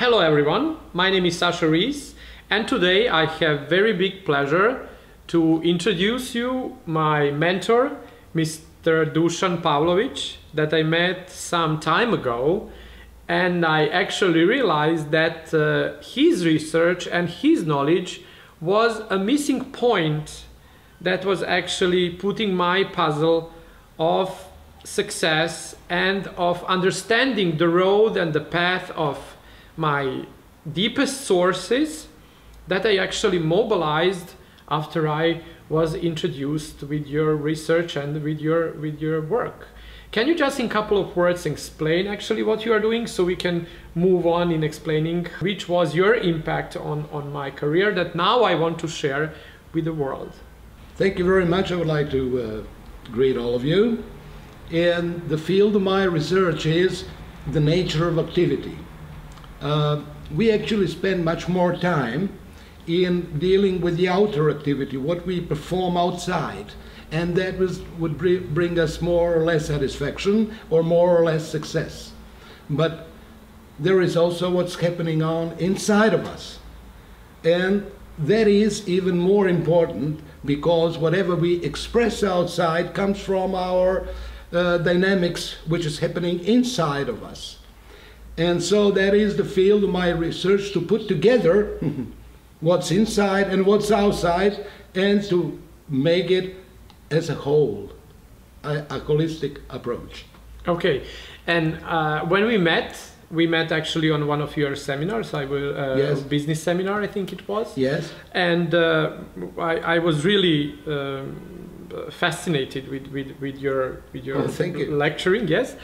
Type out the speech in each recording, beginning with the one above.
Hello everyone, my name is Sasha Rees, and today I have very big pleasure to introduce you my mentor, Mr. Dusan Pavlovic, that I met some time ago, and I actually realized that his research and his knowledge was a missing point that was actually putting my puzzle of success and of understanding the road and the path of my deepest sources that I actually mobilized after I was introduced with your research and with your work. Can you just in a couple of words explain actually what you are doing so we can move on in explaining which was your impact on my career that now I want to share with the world? Thank you very much. I would like to greet all of you. And the field of my research is the nature of activity. We actually spend much more time in dealing with the outer activity, what we perform outside, and that would bring us more or less satisfaction or more or less success. But there is also what's happening on inside of us, and that is even more important because whatever we express outside comes from our dynamics which is happening inside of us. And so that is the field of my research, to put together what's inside and what's outside and to make it as a whole, a holistic approach. Okay, and when we met actually on one of your seminars. Yes. Business seminar, I think it was. Yes. And I was really fascinated with your thank you. lecturing. Yes,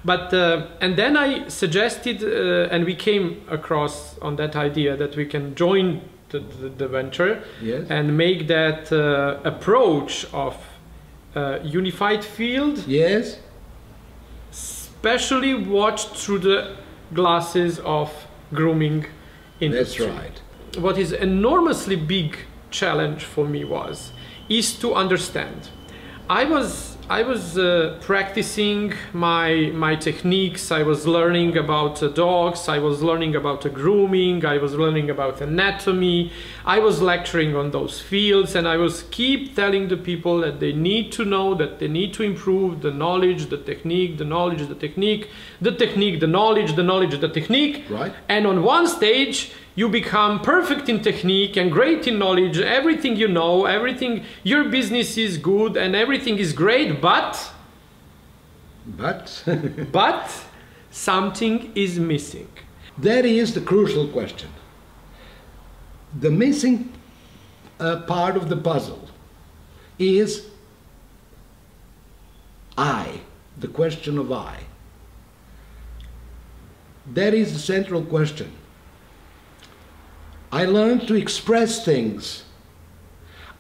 but and then I suggested and we came across on that idea that we can join the venture. Yes. And make that approach of unified field. Yes. Especially watched through the glasses of grooming industry. That's right. What is enormously big challenge for me is to understand. I was practicing my techniques. I was learning about dogs. I was learning about grooming. I was learning about anatomy. I was lecturing on those fields, and I was keep telling the people that they need to know, that they need to improve the knowledge, the technique, the knowledge, the technique, the technique, the knowledge, the knowledge, the technique. Right. And on one stage, you become perfect in technique and great in knowledge, everything you know, everything, your business is good and everything is great, but but something is missing. That is the crucial question. The missing part of the puzzle is I, the question of I. That is the central question. I learned to express things.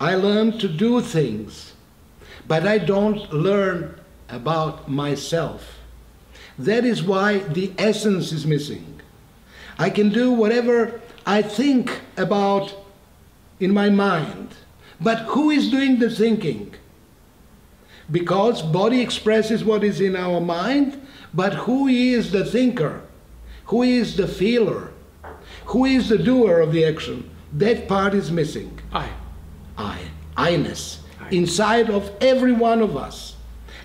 I learned to do things, but I don't learn about myself. That is why the essence is missing. I can do whatever I think about in my mind, but who is doing the thinking? Because body expresses what is in our mind, but who is the thinker? Who is the feeler? Who is the doer of the action? That part is missing. I-ness, inside of every one of us.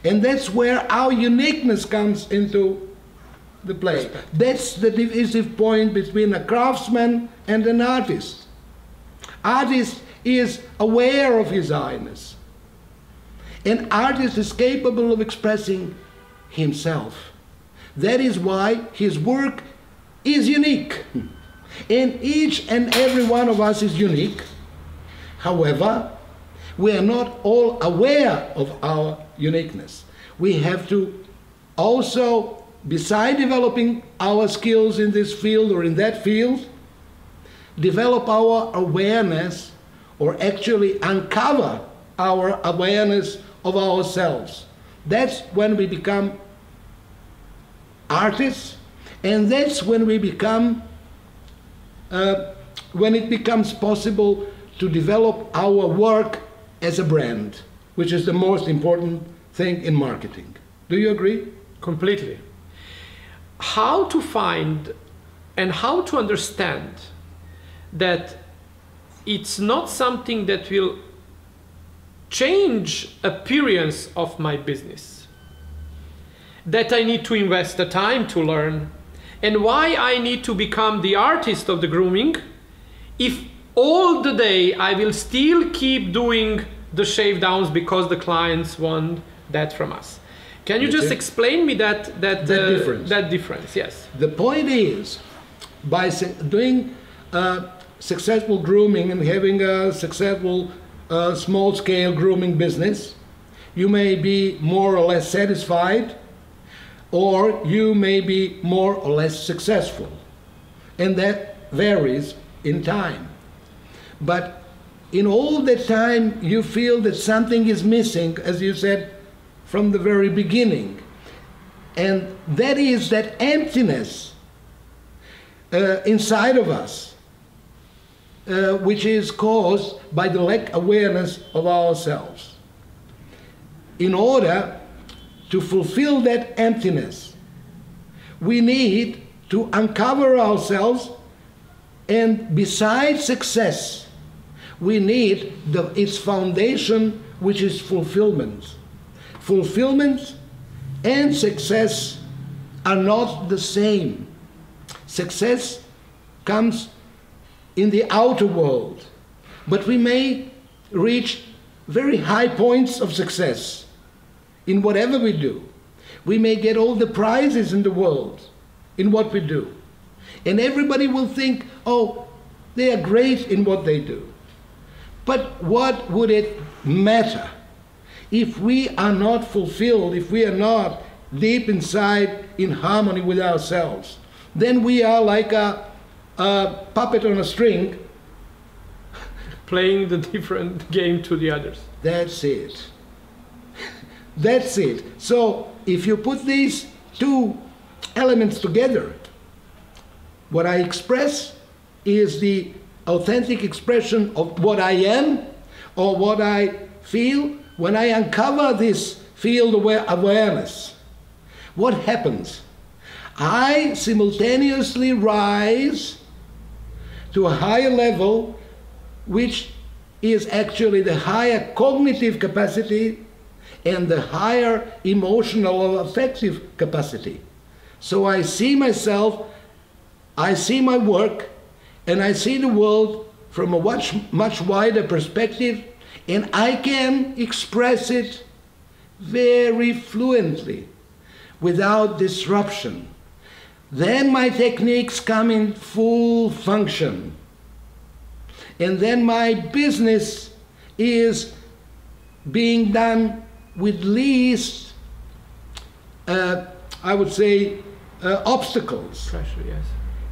And that's where our uniqueness comes into the play. That's the divisive point between a craftsman and an artist. Artist is aware of his I-ness. An artist is capable of expressing himself. That is why his work is unique. And each and every one of us is unique. However, we are not all aware of our uniqueness. We have to also, beside developing our skills in this field or in that field, develop our awareness, or actually uncover our awareness of ourselves. That's when we become artists, and that's when we become when it becomes possible to develop our work as a brand, which is the most important thing in marketing. Do you agree? Completely. How to find and how to understand that it's not something that will change appearance of my business, that I need to invest the time to learn, and why I need to become the artist of the grooming if all the day I will still keep doing the shave downs because the clients want that from us. Can you just explain me that difference? That difference, yes. The point is, by doing successful grooming and having a successful small-scale grooming business, you may be more or less satisfied, or you may be more or less successful, and that varies in time. But in all the time you feel that something is missing, as you said from the very beginning, and that is that emptiness inside of us, which is caused by the lack awareness of ourselves. In order to fulfill that emptiness, we need to uncover ourselves, and besides success, we need its foundation, which is fulfillment. Fulfillment and success are not the same. Success comes in the outer world, but we may reach very high points of success in whatever we do. We may get all the prizes in the world in what we do, and everybody will think, oh, they are great in what they do. But what would it matter if we are not fulfilled, if we are not deep inside in harmony with ourselves? Then we are like a puppet on a string, playing the different game to the others. That's it. That's it. So if you put these two elements together, what I express is the authentic expression of what I am or what I feel. When I uncover this field awareness, what happens? I simultaneously rise to a higher level, which is actually the higher cognitive capacity and the higher emotional or affective capacity. So I see myself, I see my work, and I see the world from a much wider perspective, and I can express it very fluently, without disruption. Then my techniques come in full function. And then my business is being done with least, I would say, obstacles. Pressure, yes.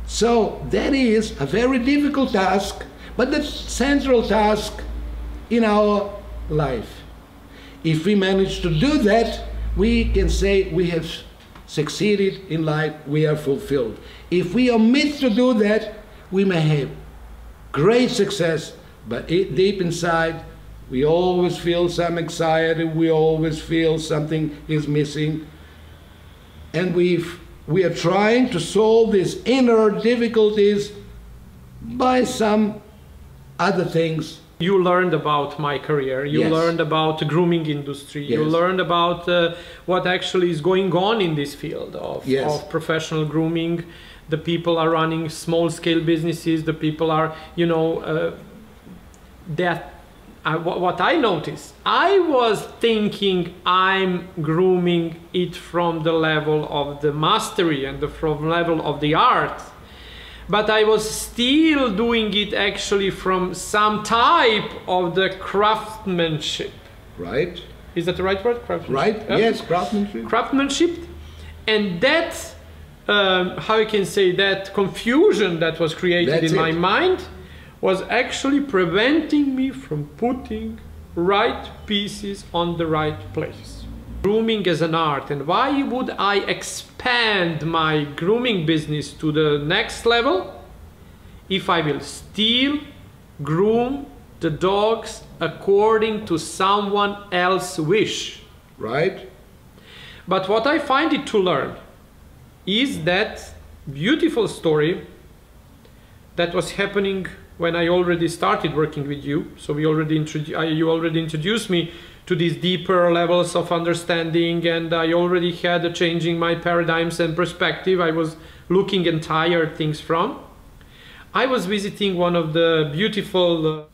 So that is a very difficult task, but the central task in our life. If we manage to do that, we can say we have succeeded in life, we are fulfilled. If we omit to do that, we may have great success, but deep inside, we always feel some anxiety, we always feel something is missing, and we are trying to solve these inner difficulties by some other things. You learned about my career, you Yes. learned about the grooming industry, you Yes. learned about what actually is going on in this field of, Yes. of professional grooming. The people are running small-scale businesses, the people are, you know, what I noticed, I was thinking I'm grooming it from the level of the mastery and from the level of the art. But I was still doing it actually from some type of the craftsmanship. Right? Is that the right word? Craftsmanship? Right? Yes, craftsmanship. Craftsmanship. And that, how you can say, that confusion that was created in my mind was actually preventing me from putting right pieces on the right place. Grooming as an art, and why would I expand my grooming business to the next level if I will still groom the dogs according to someone else's wish? Right? But what I find it to learn is that beautiful story that was happening when I already started working with you. So you already introduced me to these deeper levels of understanding, and I already had a changing my paradigms and perspective. I was looking entire things from. I was visiting one of the beautiful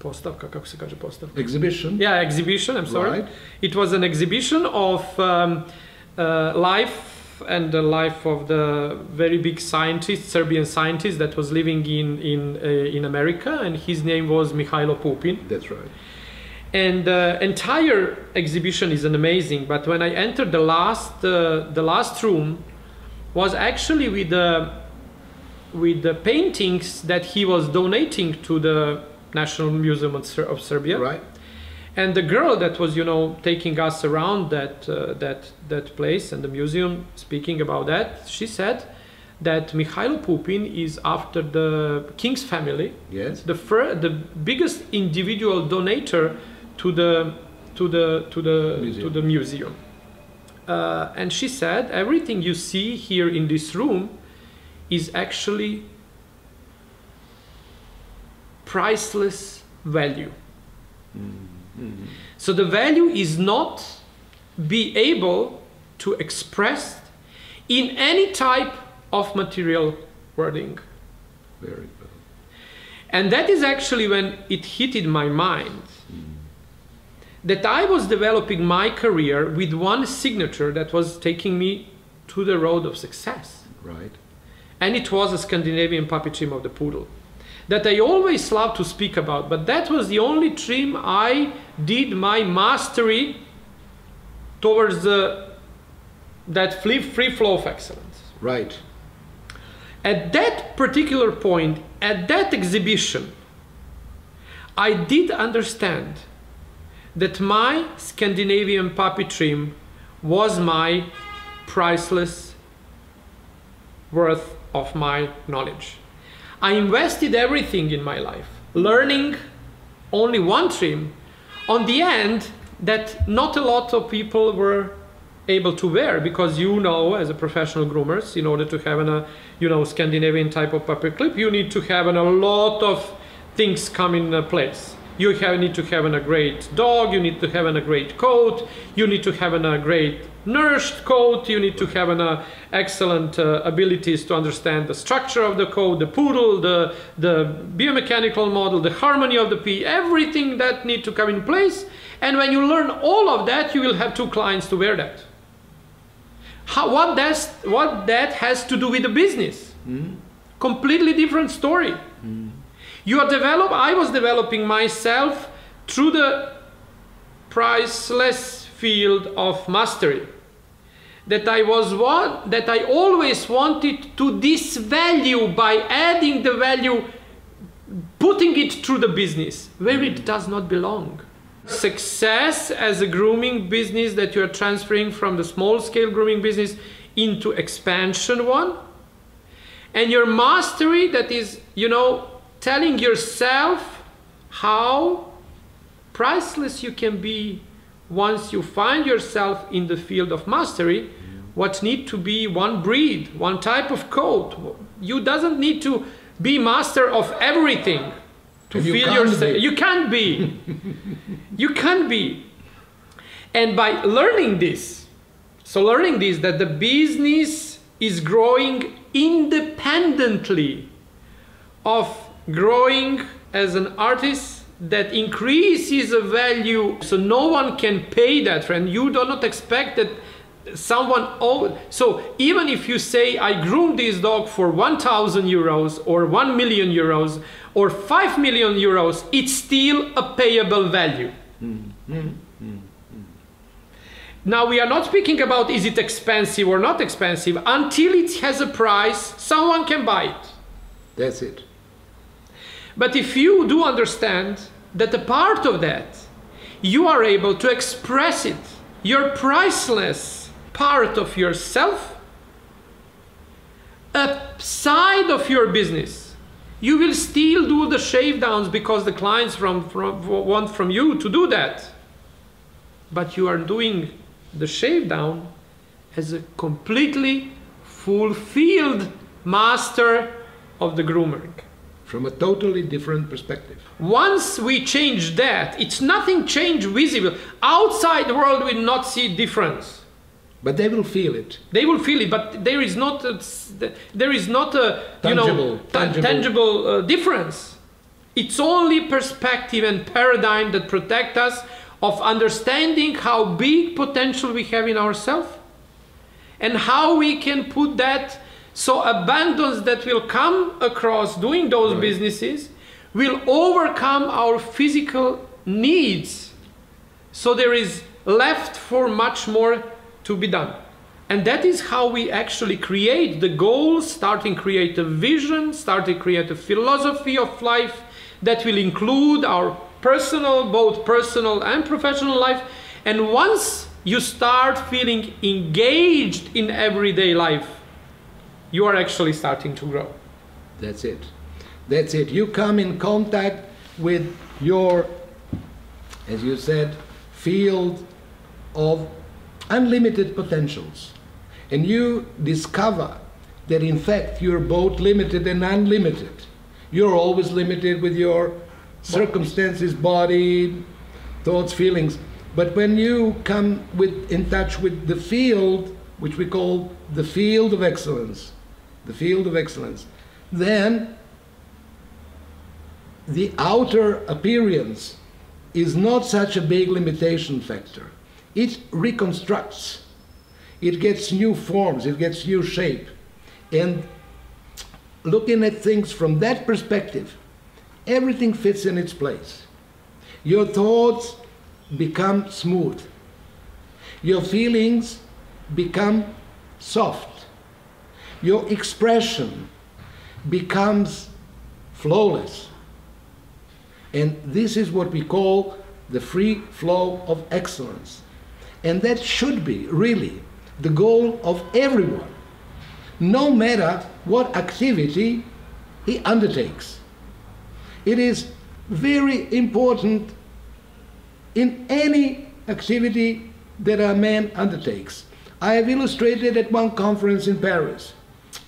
postavka, kako se kaže postavka? Exhibition. Yeah, exhibition, I'm sorry. Right. It was an exhibition of life and the life of the very big scientist, Serbian scientist that was living in America, and his name was Mihailo Pupin. That's right. And the entire exhibition is amazing, but when I entered the last room was actually with the paintings that he was donating to the National Museum of Serbia. Right. And the girl that was, taking us around that place and the museum, speaking about that, she said that Mihailo Pupin is after the king's family. Yes. The biggest individual donator to the museum. And she said everything you see here in this room is actually priceless value. Mm-hmm. So the value is not be able to express in any type of material wording. Very good. And that is actually when it hit in my mind that I was developing my career with one signature that was taking me to the road of success. Right. And it was a Scandinavian puppy trim of the poodle that I always loved to speak about, but that was the only trim I did my mastery towards that free flow of excellence. Right. At that particular point, at that exhibition, I did understand that my Scandinavian puppy trim was my priceless worth of my knowledge. I invested everything in my life, learning only one trim, on the end that not a lot of people were able to wear, because as a professional groomers, in order to have a Scandinavian type of puppy clip, you need to have a lot of things come in place. You need to have a great dog, you need to have a great coat, you need to have a great nourished coat, you need to have an excellent abilities to understand the structure of the coat, the poodle, the biomechanical model, the harmony of the pee, everything that need to come in place. And when you learn all of that, you will have 2 clients to wear that. What that has to do with the business? Mm. Completely different story. Mm. I was developing myself through the priceless field of mastery. That I always wanted to disvalue by adding the value, putting it through the business where it does not belong. Success as a grooming business that you are transferring from the small scale grooming business into expansion one, and your mastery that is, telling yourself how priceless you can be once you find yourself in the field of mastery. What need to be one breed, one type of coat. You doesn't need to be master of everything to feel yourself. You can't be. You can't be. And by learning this, that the business is growing independently of growing as an artist that increases the value, so no one can pay that, and you do not expect that someone so even if you say I groomed this dog for 1,000 euros or 1 million euros or 5 million euros, it's still a payable value. Now we are not speaking about is it expensive or not expensive. Until it has a price, someone can buy it. That's it. But if you do understand that a part of that, you are able to express it, your priceless part of yourself, a side of your business, you will still do the shave downs because the clients want from you to do that. But you are doing the shave down as a completely fulfilled master of the grooming. From a totally different perspective. Once we change that, it's nothing change visible. Outside the world will not see difference. But they will feel it. They will feel it, but there is not a tangible difference. It's only perspective and paradigm that protect us of understanding how big potential we have in ourselves and how we can put that. So abundance that will come across doing those right. businesses will overcome our physical needs. So there is left for much more to be done. And that is how we actually create the goals, starting create a vision, starting create a philosophy of life that will include our personal, both personal and professional life. And once you start feeling engaged in everyday life, you are actually starting to grow. That's it. That's it. You come in contact with your, as you said, field of unlimited potentials. And you discover that in fact you're both limited and unlimited. You're always limited with your circumstances, body, thoughts, feelings. But when you come in touch with the field, which we call the field of excellence, then the outer appearance is not such a big limitation factor. It reconstructs. It gets new forms, it gets new shape. And looking at things from that perspective, everything fits in its place. Your thoughts become smooth. Your feelings become soft. Your expression becomes flawless. And this is what we call the free flow of excellence. And that should be really the goal of everyone, no matter what activity he undertakes. It is very important in any activity that a man undertakes. I have illustrated at one conference in Paris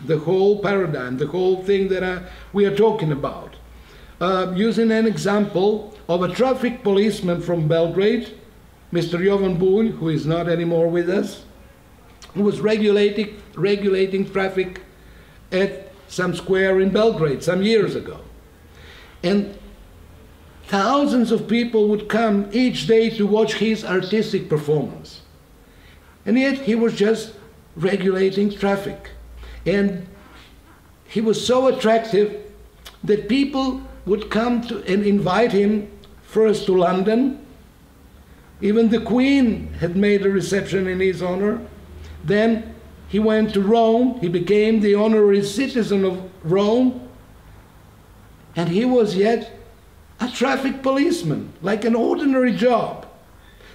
the whole paradigm, the whole thing that we are talking about, using an example of a traffic policeman from Belgrade, Mr. Jovan Bulj, who is not anymore with us, who was regulating traffic at some square in Belgrade some years ago. And thousands of people would come each day to watch his artistic performance. And yet he was just regulating traffic. And he was so attractive that people would come to and invite him first to London. Even the Queen had made a reception in his honor. Then he went to Rome. He became the honorary citizen of Rome. And he was yet a traffic policeman, like an ordinary job.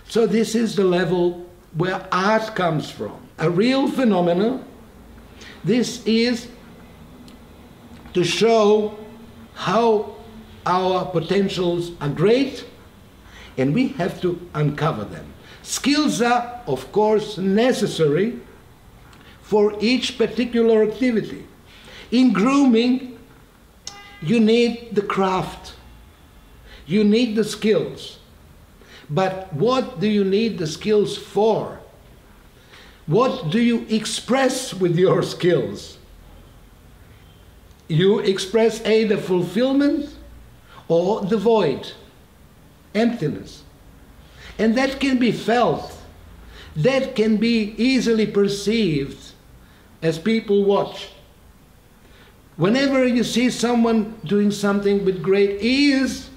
So this is the level where art comes from, a real phenomenon. This is to show how our potentials are great, and we have to uncover them. Skills are, of course, necessary for each particular activity. In grooming, you need the craft. You need the skills. But what do you need the skills for? What do you express with your skills? You express either fulfillment or the void, emptiness. And that can be felt. That can be easily perceived as people watch. Whenever you see someone doing something with great ease,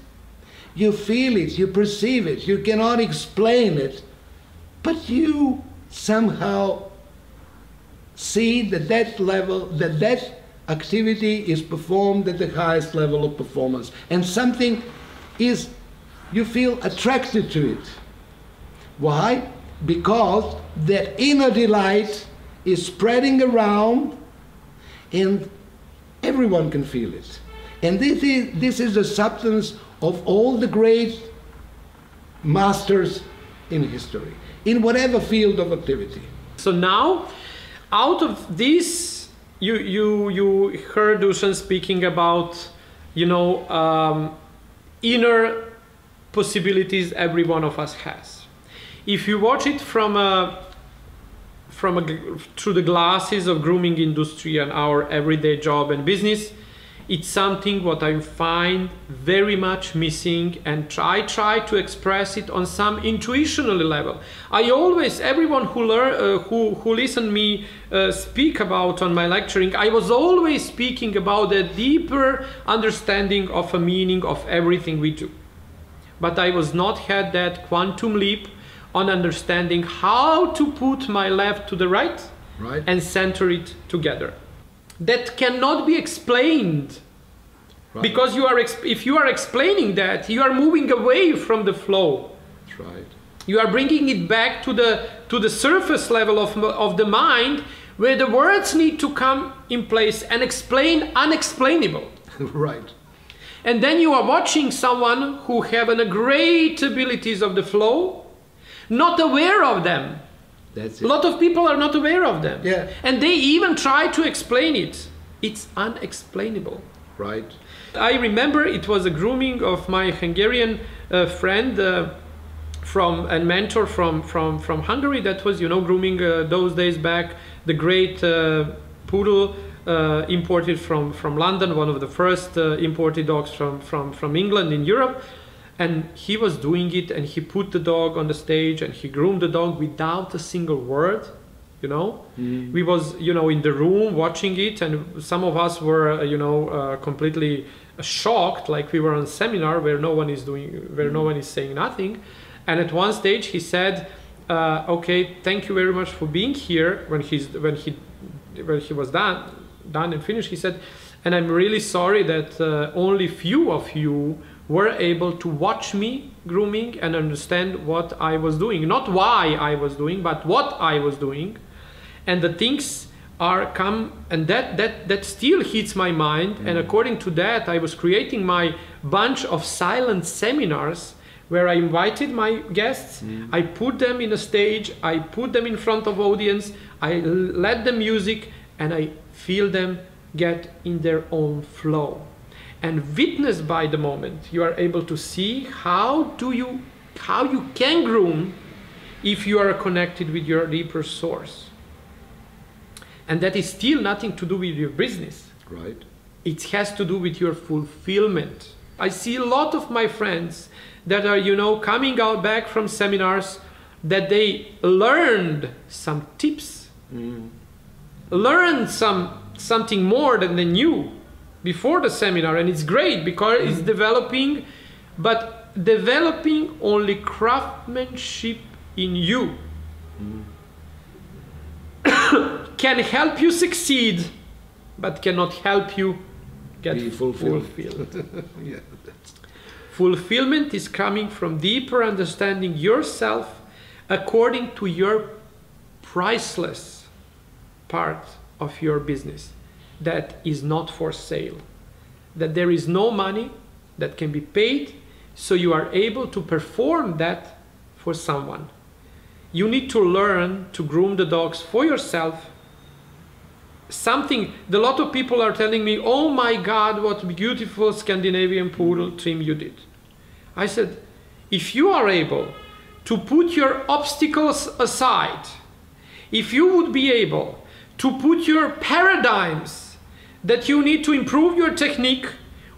you feel it, you perceive it, you cannot explain it, but you somehow see that that activity is performed at the highest level of performance, and something is, you feel attracted to it. Why? Because that inner delight is spreading around and everyone can feel it. And this is the substance of all the great masters in history, in whatever field of activity. So now, out of this you heard Dusan speaking about, you know, inner possibilities every one of us has. If you watch it through the glasses of grooming industry and our everyday job and business, it's something what I find very much missing, and I try to express it on some intuitional level. I always, everyone who listen me speak about on my lecturing, I was always speaking about a deeper understanding of a meaning of everything we do. But I was not had that quantum leap on understanding how to put my left to the right. And center it together. That cannot be explained, because if you are explaining that, you are moving away from the flow. That's right. You are bringing it back to the surface level of the mind, where the words need to come in place and explain unexplainable. Right. And then you are watching someone who have a great abilities of the flow, not aware of them. That's it. A lot of people are not aware of them. Yeah. And they even try to explain it. It's unexplainable. Right. I remember it was a grooming of my Hungarian friend and mentor from Hungary. That was, you know, grooming those days back. The great poodle imported from London, one of the first imported dogs from England in Europe. And he was doing it, and he put the dog on the stage and he groomed the dog without a single word, you know. We was, you know, in the room watching it, and some of us were, you know, completely shocked, like we were on a seminar where no one is saying nothing. And at one stage he said, okay, thank you very much for being here. When he was done and finished, he said, and I'm really sorry that only few of you were able to watch me grooming and understand what I was doing. Not why I was doing, but what I was doing. And the things are come, and that still hits my mind. And according to that, I was creating my bunch of silent seminars where I invited my guests, I put them in a stage, I put them in front of audience, I let them music, and I feel them get in their own flow. And witnessed by the moment, you are able to see how you can groom if you are connected with your deeper source. And that is still nothing to do with your business. Right. It has to do with your fulfillment. I see a lot of my friends that are, you know, coming out back from seminars that they learned some tips, learned something more than they knew before the seminar, and it's great because it's developing, but developing only craftsmanship in you can help you succeed, but cannot help you get fulfilled. Yeah. Fulfillment is coming from deeper understanding yourself according to your priceless part of your business that is not for sale, that there is no money that can be paid, so you are able to perform that for someone. You need to learn to groom the dogs for yourself. A lot of people are telling me, oh my God, what beautiful Scandinavian poodle trim you did. I said, if you are able to put your obstacles aside, if you would be able to put your paradigms that you need to improve your technique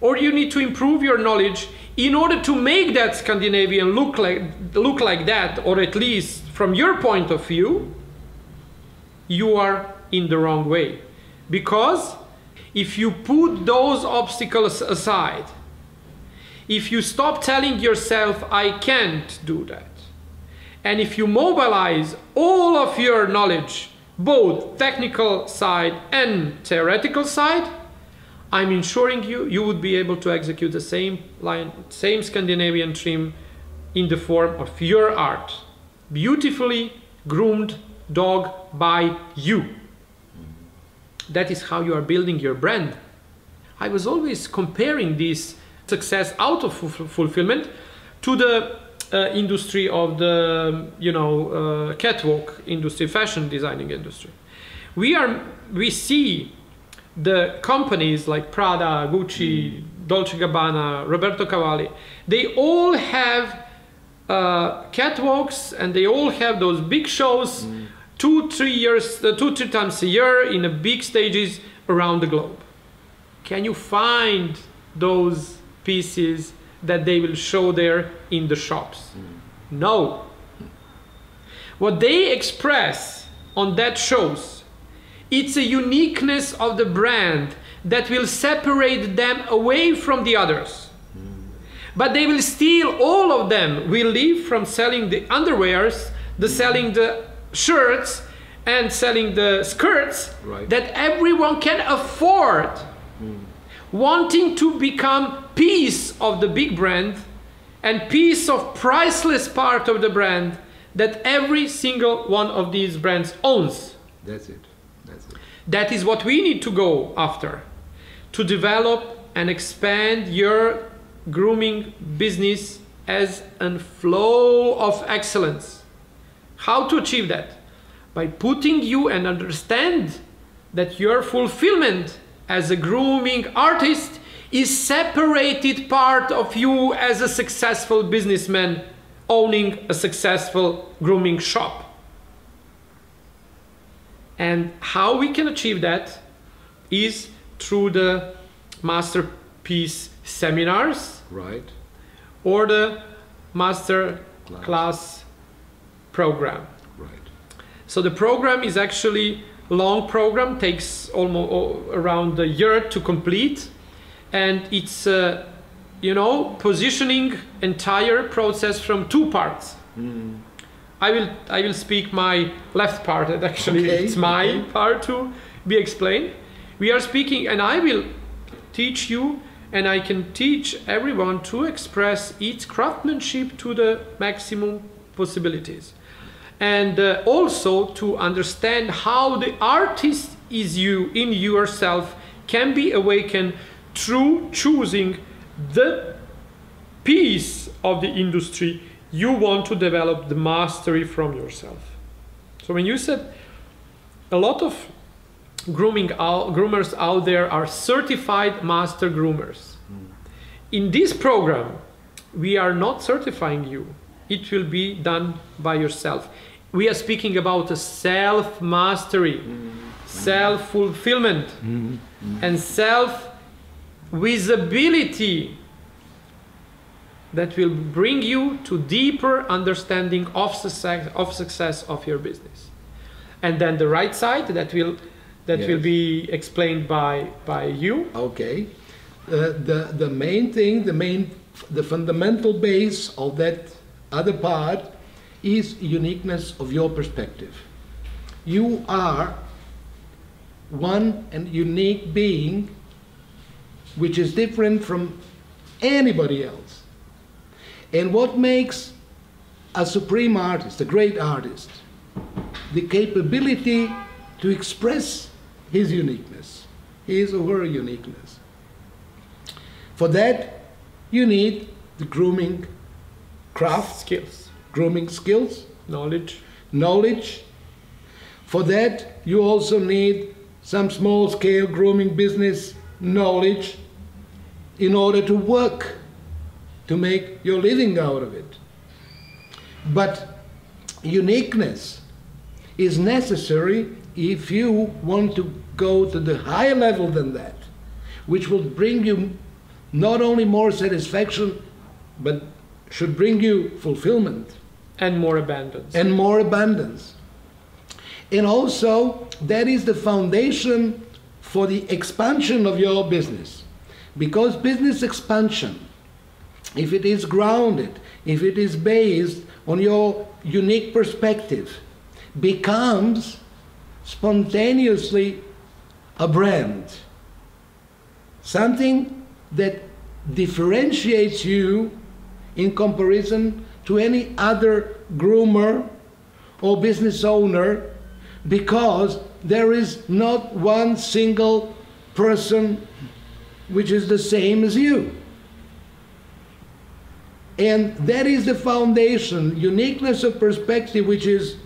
or you need to improve your knowledge in order to make that Scandinavian look like that, or at least from your point of view, you are in the wrong way. Because if you put those obstacles aside, if you stop telling yourself, I can't do that, and if you mobilize all of your knowledge, both technical side and theoretical side, I'm ensuring you would be able to execute the same Scandinavian trim in the form of your art. Beautifully groomed dog by you. That is how you are building your brand. I was always comparing this success out of fulfillment to the industry of the catwalk industry, fashion designing industry. We see the companies like Prada, Gucci, Dolce & Gabbana, Roberto Cavalli, they all have catwalks, and they all have those big shows 2-3 times a year in a big stages around the globe. Can you find those pieces that they will show there in the shops? No. What they express on that shows, it's a uniqueness of the brand that will separate them away from the others. But they will still, all of them will live from selling the underwears, selling the shirts, and selling the skirts that everyone can afford. Wanting to become piece of the big brand and piece of priceless part of the brand that every single one of these brands owns. That's it. That's it. That is what we need to go after, to develop and expand your grooming business as a flow of excellence. How to achieve that? By putting you and understand that your fulfillment as a grooming artist is separated part of you as a successful businessman owning a successful grooming shop. And how we can achieve that is through the masterpiece seminars, or the master class program. So the program is actually a long program, takes almost around a year to complete, and it's positioning entire process from 2 parts. I will speak my left part, and actually it's my part to be explained. We are speaking, and I will teach you, and I can teach everyone to express its craftsmanship to the maximum possibilities. And also to understand how the artist is you in yourself can be awakened through choosing the piece of the industry you want to develop the mastery from yourself. So when you said a lot of groomers out there are certified master groomers. In this program, we are not certifying you. It will be done by yourself. We are speaking about a self-mastery, self-fulfillment, and self-visibility that will bring you to deeper understanding of success of your business. And then the right side that will be explained by you. Okay. The main thing, the fundamental base of that other part is uniqueness of your perspective. You are one and unique being which is different from anybody else. And what makes a supreme artist, a great artist, the capability to express his uniqueness, his or her uniqueness. For that, you need the grooming craft, skills, grooming skills, knowledge. For that, you also need some small-scale grooming business knowledge in order to work, to make your living out of it. But uniqueness is necessary if you want to go to the higher level than that, which will bring you not only more satisfaction, but should bring you fulfillment. And more abundance. And more abundance. And also, that is the foundation for the expansion of your business. Because business expansion, if it is grounded, if it is based on your unique perspective, becomes spontaneously a brand. Something that differentiates you in comparison to any other groomer or business owner, because there is not one single person which is the same as you. And that is the foundation, uniqueness of perspective, which is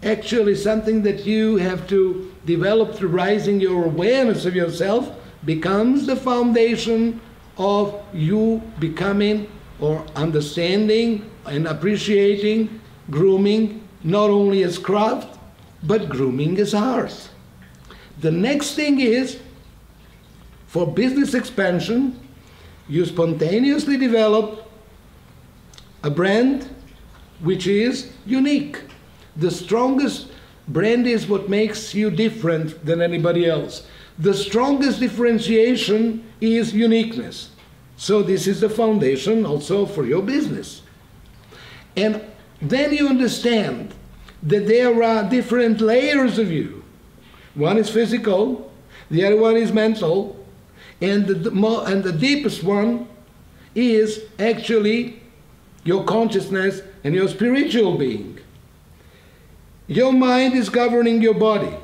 actually something that you have to develop through raising your awareness of yourself, becomes the foundation of you becoming or understanding and appreciating grooming not only as craft, but grooming as art. The next thing is, for business expansion, you spontaneously develop a brand which is unique. The strongest brand is what makes you different than anybody else. The strongest differentiation is uniqueness. So this is the foundation also for your business. And then you understand that there are different layers of you. One is physical, the other one is mental, and the deepest one is actually your consciousness and your spiritual being. Your mind is governing your body.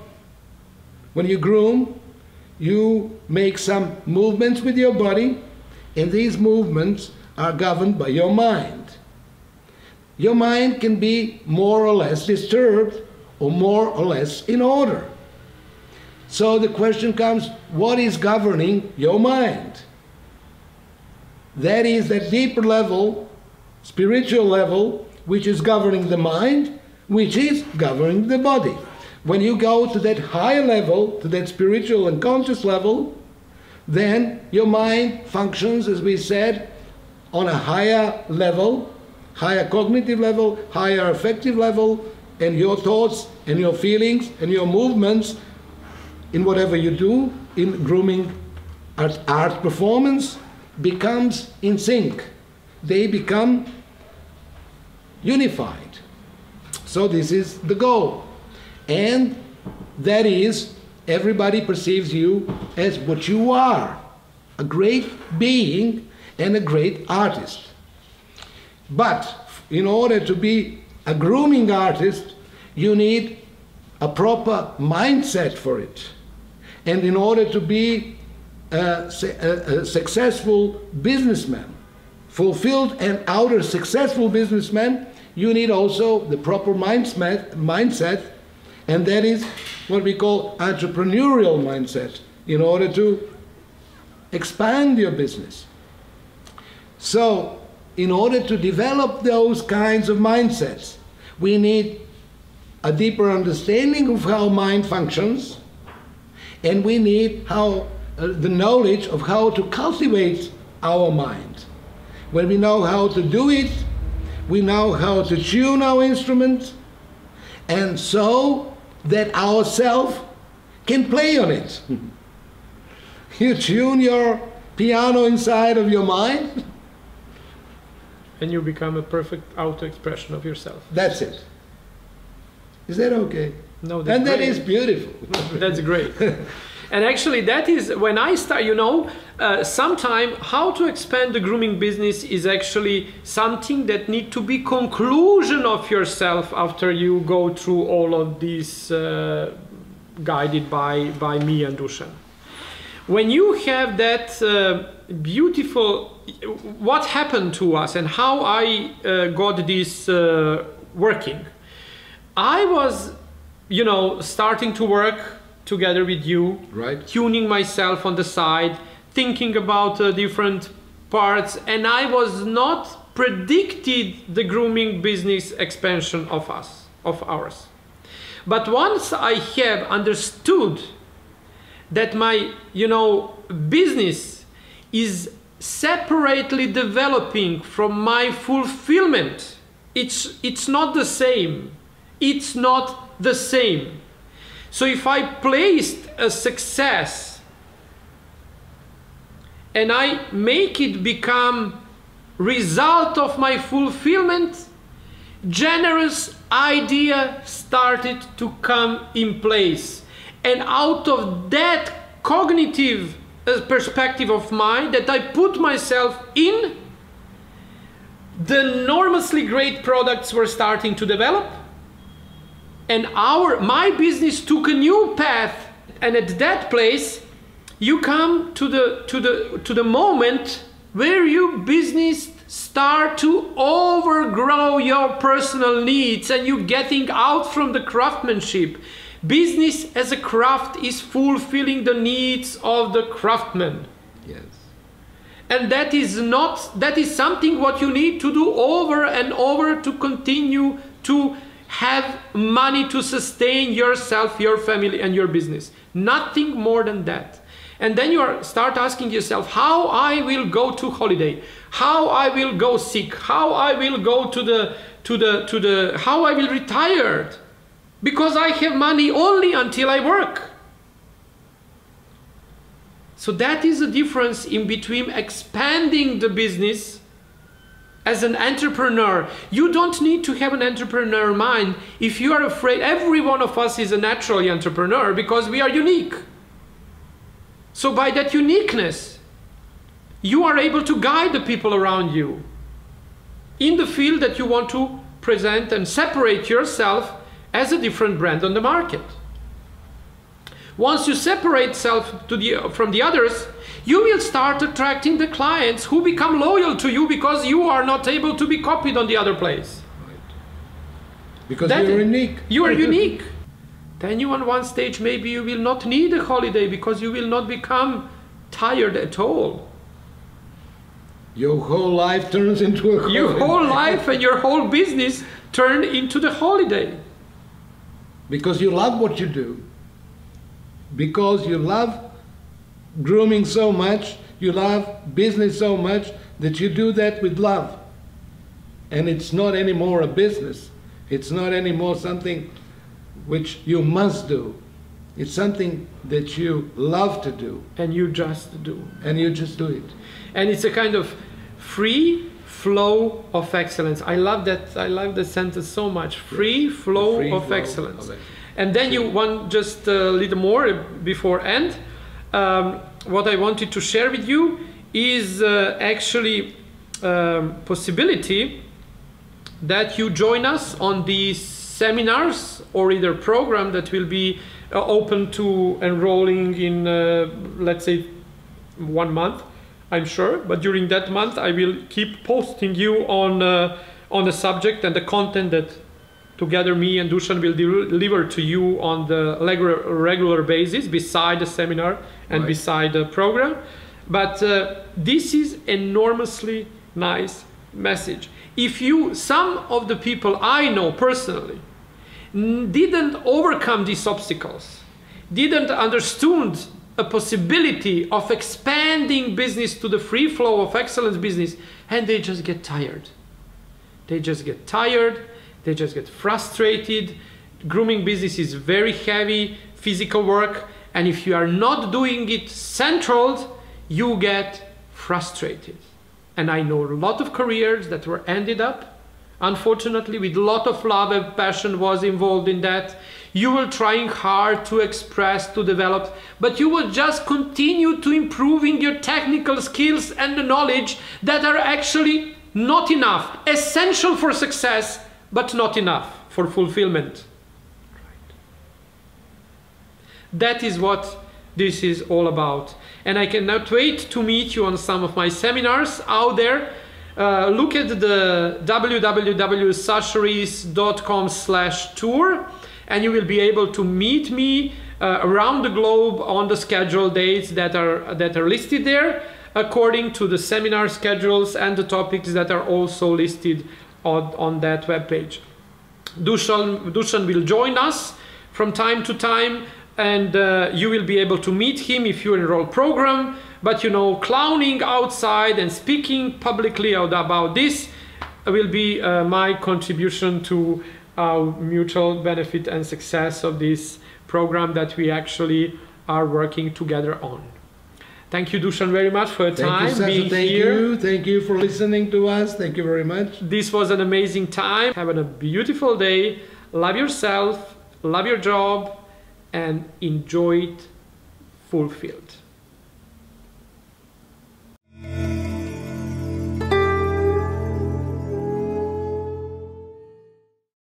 When you groom, you make some movements with your body, and these movements are governed by your mind. Your mind can be more or less disturbed or more or less in order. So the question comes, what is governing your mind? That is that deeper level, spiritual level, which is governing the mind, which is governing the body. When you go to that higher level, to that spiritual and conscious level, then your mind functions, as we said, on a higher level, higher cognitive level, higher affective level, and your thoughts and your feelings and your movements in whatever you do in grooming art performance becomes in sync. They become unified. So this is the goal. And that is, everybody perceives you as what you are, a great being and a great artist. But in order to be a grooming artist, you need a proper mindset for it. And in order to be a successful businessman, fulfilled and outer successful businessman, you need also the proper mindset, and that is what we call entrepreneurial mindset, in order to expand your business. So, in order to develop those kinds of mindsets, we need a deeper understanding of how mind functions, and we need the knowledge of how to cultivate our mind. When we know how to do it, we know how to tune our instrument, and so that ourself can play on it. You tune your piano inside of your mind, and you become a perfect auto-expression of yourself. That's it. Is that okay? No, that's and that great. is beautiful. That's great. And actually, that is when I start, sometime how to expand the grooming business is actually something that need to be conclusion of yourself after you go through all of these guided by me and Dusan. When you have that beautiful, what happened to us and how I got this working. I was, starting to work together with you, right, tuning myself on the side, thinking about different parts, and I was not predicted the grooming business expansion of ours. But once I have understood that my, business is separately developing from my fulfillment, it's not the same. It's not the same. So if I placed a success and I make it become result of my fulfillment, generous idea started to come in place. And out of that cognitive perspective of mine that I put myself in, the enormously great products were starting to develop. And my business took a new path, and at that place, you come to the moment where your business start to overgrow your personal needs and you're getting out from the craftsmanship. Business as a craft is fulfilling the needs of the craftsman. Yes. And that is something what you need to do over and over to continue to have money to sustain yourself, your family, and your business. Nothing more than that. And then you start asking yourself, how I will go to holiday, how I will go sick, how I will go how I will retire, because I have money only until I work. So that is the difference in between expanding the business as an entrepreneur. You don't need to have an entrepreneur mind if you are afraid. Every one of us is a naturally entrepreneur because we are unique. So by that uniqueness, you are able to guide the people around you in the field that you want to present and separate yourself as a different brand on the market. Once you separate yourself from the others, you will start attracting the clients who become loyal to you because you are not able to be copied on the other place. Right. Because you're unique. You are unique. Then you on one stage, maybe you will not need a holiday because you will not become tired at all. Your whole life turns into a holiday. Your whole life and your whole business turn into the holiday. Because you love what you do. Because you love grooming so much, you love business so much, that you do that with love. And it's not anymore a business. It's not anymore something which you must do. It's something that you love to do. And you just do. And you just do it. And it's a kind of free flow of excellence. I love that. I love the sentence so much. Free flow of excellence. And then you want just a little more before end. What I wanted to share with you is actually possibility that you join us on these seminars or either program that will be open to enrolling in, let's say, 1 month, I'm sure. But during that month, I will keep posting you on the subject and the content that together me and Dusan will deliver to you on the regular basis beside the seminar and right. beside the program. But this is enormously nice message. If some of the people I know personally didn't overcome these obstacles, didn't understand a possibility of expanding business to the free flow of excellence business, and they just get tired. They just get tired. They just get frustrated. Grooming business is very heavy physical work, and if you are not doing it centraled, you get frustrated. And I know a lot of careers that were ended up, unfortunately, with a lot of love and passion was involved in that. You were trying hard to express, to develop, but you will just continue to improving your technical skills and the knowledge that are actually not enough, essential for success, but not enough for fulfillment. That is what this is all about. And I cannot wait to meet you on some of my seminars out there. Look at the www.sasharees.com/tour and you will be able to meet me around the globe on the scheduled dates that are listed there according to the seminar schedules and the topics that are also listed on that webpage. Dusan will join us from time to time, and you will be able to meet him if you enroll program. But you know, clowning outside and speaking publicly about this will be my contribution to our mutual benefit and success of this program that we actually are working together on. Thank you, Dusan, very much for your time. Thank you for listening to us. Thank you very much. This was an amazing time. Have a beautiful day. Love yourself, love your job, and enjoy it fulfilled.